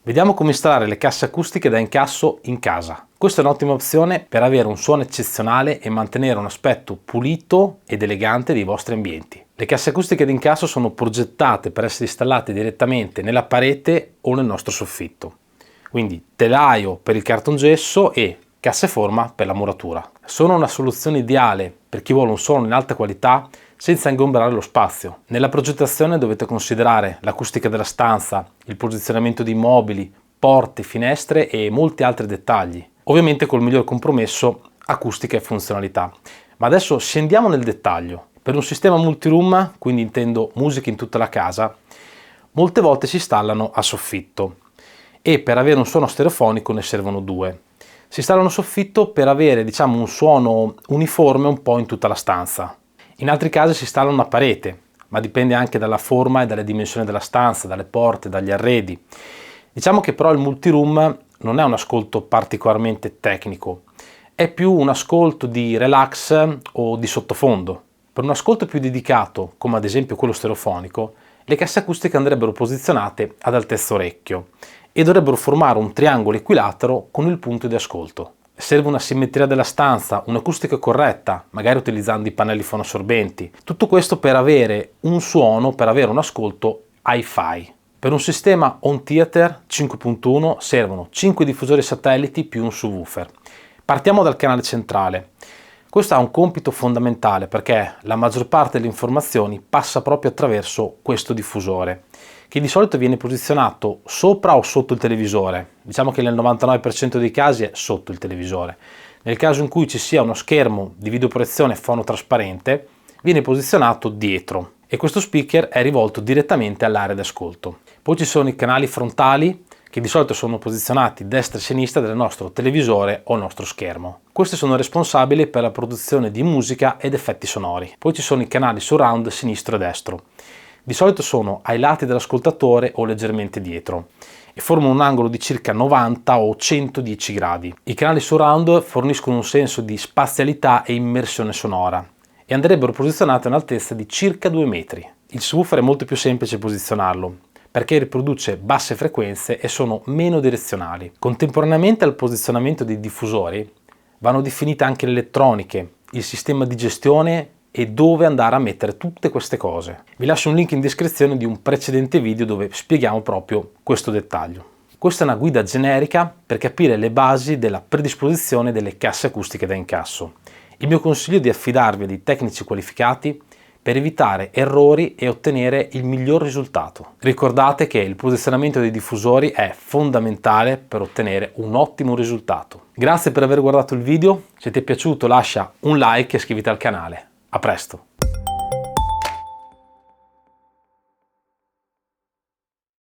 Vediamo come installare le casse acustiche da incasso in casa. Questa è un'ottima opzione per avere un suono eccezionale e mantenere un aspetto pulito ed elegante dei vostri ambienti. Le casse acustiche da incasso sono progettate per essere installate direttamente nella parete o nel nostro soffitto. Quindi telaio per il cartongesso e casseforma per la muratura. Sono una soluzione ideale per chi vuole un suono in alta qualità senza ingombrare lo spazio. Nella progettazione dovete considerare l'acustica della stanza, il posizionamento di mobili, porte, finestre e molti altri dettagli. Ovviamente col miglior compromesso acustica e funzionalità. Ma adesso scendiamo nel dettaglio. Per un sistema multiroom, quindi intendo musica in tutta la casa, molte volte si installano a soffitto e per avere un suono stereofonico ne servono due. Si installano a soffitto per avere, un suono uniforme un po' in tutta la stanza. In altri casi si installa una parete, ma dipende anche dalla forma e dalle dimensioni della stanza, dalle porte, dagli arredi. Diciamo che però il multiroom non è un ascolto particolarmente tecnico, è più un ascolto di relax o di sottofondo. Per un ascolto più dedicato, come ad esempio quello stereofonico, le casse acustiche andrebbero posizionate ad altezza orecchio e dovrebbero formare un triangolo equilatero con il punto di ascolto. Serve una simmetria della stanza, un'acustica corretta, magari utilizzando i pannelli fonoassorbenti. Tutto questo per avere un suono, per avere un ascolto hi-fi. Per un sistema home theater 5.1 servono 5 diffusori satelliti più un subwoofer. Partiamo dal canale centrale. Questo ha un compito fondamentale perché la maggior parte delle informazioni passa proprio attraverso questo diffusore, che di solito viene posizionato sopra o sotto il televisore. Diciamo che nel 99% dei casi è sotto il televisore. Nel caso in cui ci sia uno schermo di videoproiezione fonotrasparente, viene posizionato dietro e questo speaker è rivolto direttamente all'area d'ascolto. Poi ci sono i canali frontali che di solito sono posizionati destra e sinistra del nostro televisore o nostro schermo. Questi sono responsabili per la produzione di musica ed effetti sonori. Poi ci sono i canali surround sinistro e destro. Di solito sono ai lati dell'ascoltatore o leggermente dietro e formano un angolo di circa 90 o 110 gradi. I canali surround forniscono un senso di spazialità e immersione sonora e andrebbero posizionati a un'altezza di circa 2 metri. Il subwoofer è molto più semplice posizionarlo perché riproduce basse frequenze e sono meno direzionali. Contemporaneamente al posizionamento dei diffusori vanno definite anche le elettroniche, il sistema di gestione e dove andare a mettere tutte queste cose. Vi lascio un link in descrizione di un precedente video dove spieghiamo proprio questo dettaglio. Questa è una guida generica per capire le basi della predisposizione delle casse acustiche da incasso. Il mio consiglio è di affidarvi a dei tecnici qualificati per evitare errori e ottenere il miglior risultato. Ricordate che il posizionamento dei diffusori è fondamentale per ottenere un ottimo risultato. Grazie per aver guardato il video, se ti è piaciuto lascia un like e iscriviti al canale. A presto!